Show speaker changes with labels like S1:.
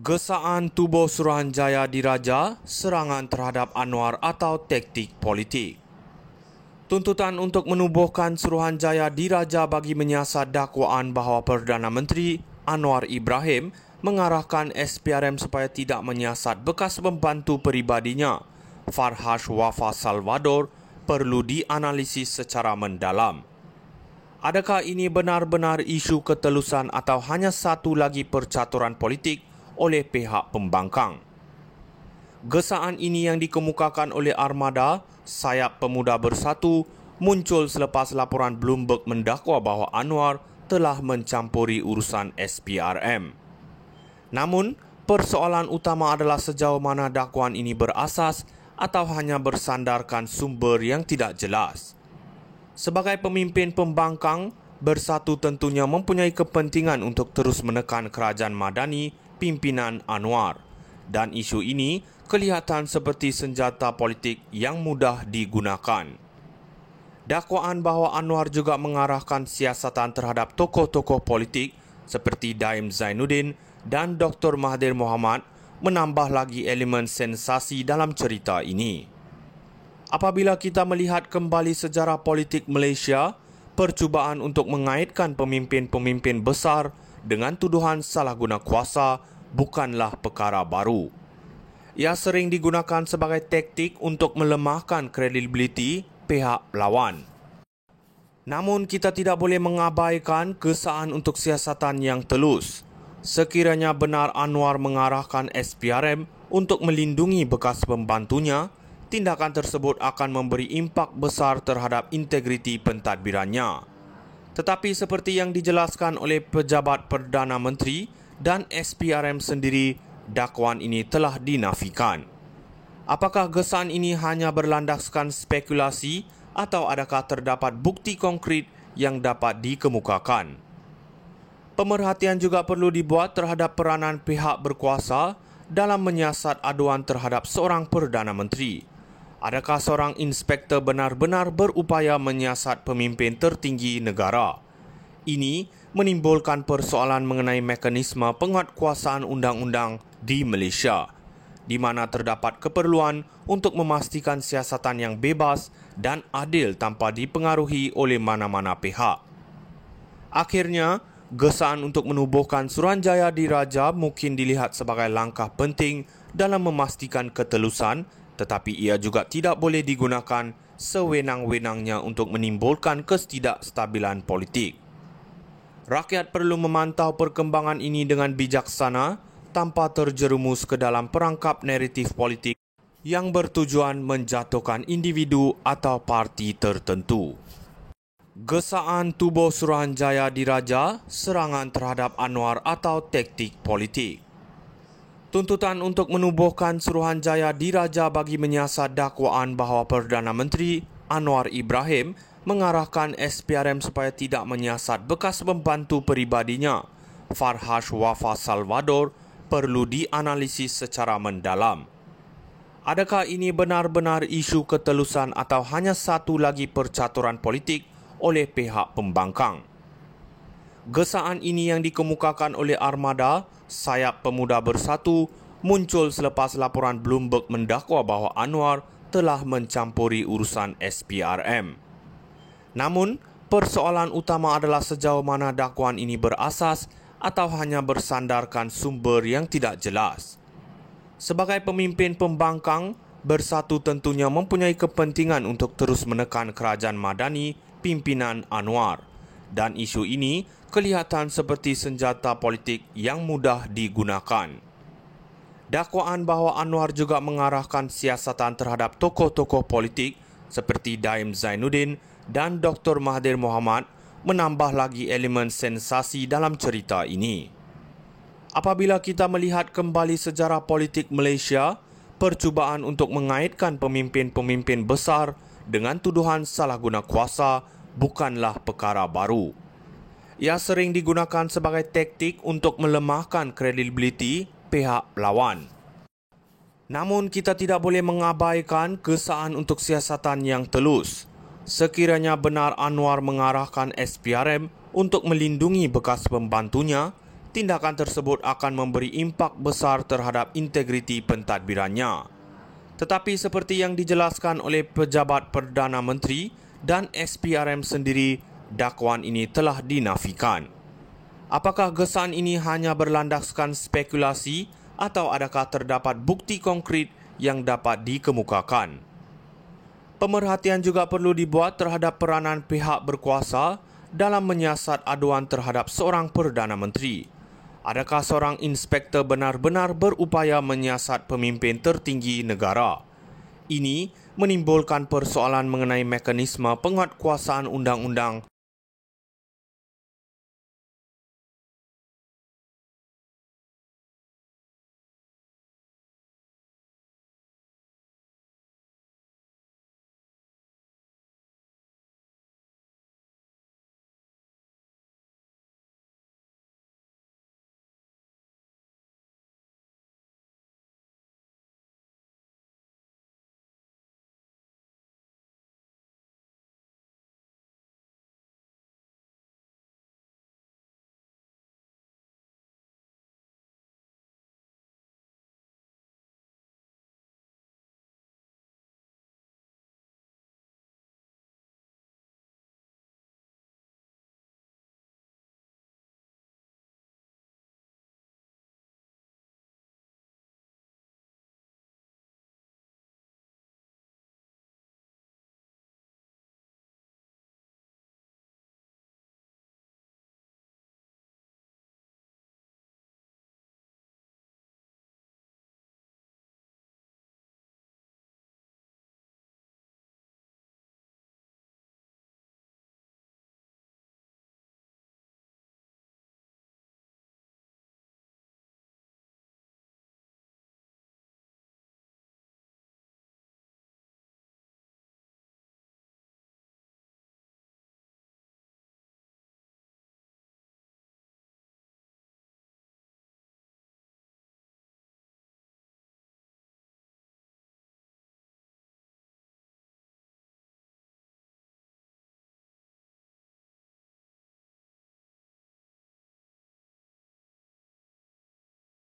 S1: Gesaan tubuh Suruhanjaya diraja, serangan terhadap Anwar atau taktik politik. Tuntutan untuk menubuhkan Suruhanjaya diraja bagi menyiasat dakwaan bahawa Perdana Menteri Anwar Ibrahim mengarahkan SPRM supaya tidak menyiasat bekas pembantu peribadinya, Farhas Wafa Salvador, perlu dianalisis secara mendalam. Adakah ini benar-benar isu ketelusan atau hanya satu lagi percaturan politik oleh pihak pembangkang? Gesaan ini yang dikemukakan oleh Armada Sayap Pemuda Bersatu muncul selepas laporan Bloomberg mendakwa bahawa Anwar telah mencampuri urusan SPRM. Namun, persoalan utama adalah sejauh mana dakwaan ini berasas atau hanya bersandarkan sumber yang tidak jelas. Sebagai pemimpin pembangkang, Bersatu tentunya mempunyai kepentingan untuk terus menekan kerajaan Madani pimpinan Anwar, dan isu ini kelihatan seperti senjata politik yang mudah digunakan. Dakwaan bahawa Anwar juga mengarahkan siasatan terhadap tokoh-tokoh politik seperti Daim Zainuddin dan Dr. Mahathir Mohamad menambah lagi elemen sensasi dalam cerita ini. Apabila kita melihat kembali sejarah politik Malaysia, percubaan untuk mengaitkan pemimpin-pemimpin besar dengan tuduhan salah guna kuasa bukanlah perkara baru. Ia sering digunakan sebagai taktik untuk melemahkan kredibiliti pihak lawan. Namun kita tidak boleh mengabaikan gesaan untuk siasatan yang telus. Sekiranya benar Anwar mengarahkan SPRM untuk melindungi bekas pembantunya, tindakan tersebut akan memberi impak besar terhadap integriti pentadbirannya. Tetapi seperti yang dijelaskan oleh pejabat Perdana Menteri dan SPRM sendiri, dakwaan ini telah dinafikan. Apakah gesaan ini hanya berlandaskan spekulasi atau adakah terdapat bukti konkret yang dapat dikemukakan? Pemerhatian juga perlu dibuat terhadap peranan pihak berkuasa dalam menyiasat aduan terhadap seorang Perdana Menteri. Adakah seorang inspektor benar-benar berupaya menyiasat pemimpin tertinggi negara? Ini menimbulkan persoalan mengenai mekanisme penguatkuasaan undang-undang di Malaysia, di mana terdapat keperluan untuk memastikan siasatan yang bebas dan adil tanpa dipengaruhi oleh mana-mana pihak. Akhirnya, gesaan untuk menubuhkan Suruhanjaya diraja mungkin dilihat sebagai langkah penting dalam memastikan ketelusan, tetapi ia juga tidak boleh digunakan sewenang-wenangnya untuk menimbulkan ketidakstabilan politik. Rakyat perlu memantau perkembangan ini dengan bijaksana tanpa terjerumus ke dalam perangkap naratif politik yang bertujuan menjatuhkan individu atau parti tertentu. Gesaan tubuh Suruhanjaya diraja, serangan terhadap Anwar atau taktik politik. Tuntutan untuk menubuhkan Suruhanjaya diraja bagi menyiasat dakwaan bahawa Perdana Menteri Anwar Ibrahim mengarahkan SPRM supaya tidak menyiasat bekas pembantu peribadinya, Farhas Wafa Salvador, perlu dianalisis secara mendalam. Adakah ini benar-benar isu ketelusan atau hanya satu lagi percaturan politik oleh pihak pembangkang? Gesaan ini yang dikemukakan oleh Armada Sayap Pemuda Bersatu muncul selepas laporan Bloomberg mendakwa bahawa Anwar telah mencampuri urusan SPRM. Namun, persoalan utama adalah sejauh mana dakwaan ini berasas atau hanya bersandarkan sumber yang tidak jelas. Sebagai pemimpin pembangkang, Bersatu tentunya mempunyai kepentingan untuk terus menekan kerajaan Madani pimpinan Anwar, dan isu ini kelihatan seperti senjata politik yang mudah digunakan. Dakwaan bahawa Anwar juga mengarahkan siasatan terhadap tokoh-tokoh politik seperti Daim Zainuddin dan Dr. Mahathir Mohamad menambah lagi elemen sensasi dalam cerita ini. Apabila kita melihat kembali sejarah politik Malaysia, percubaan untuk mengaitkan pemimpin-pemimpin besar dengan tuduhan salah guna kuasa bukanlah perkara baru. Ia sering digunakan sebagai taktik untuk melemahkan kredibiliti pihak lawan. Namun kita tidak boleh mengabaikan gesaan untuk siasatan yang telus. Sekiranya benar Anwar mengarahkan SPRM untuk melindungi bekas pembantunya, tindakan tersebut akan memberi impak besar terhadap integriti pentadbirannya. Tetapi seperti yang dijelaskan oleh pejabat Perdana Menteri dan SPRM sendiri, dakwaan ini telah dinafikan. Apakah gesan ini hanya berlandaskan spekulasi atau adakah terdapat bukti konkret yang dapat dikemukakan? Pemerhatian juga perlu dibuat terhadap peranan pihak berkuasa dalam menyiasat aduan terhadap seorang Perdana Menteri. Adakah seorang inspektor benar-benar berupaya menyiasat pemimpin tertinggi negara? Ini menimbulkan persoalan mengenai mekanisme penguatkuasaan undang-undang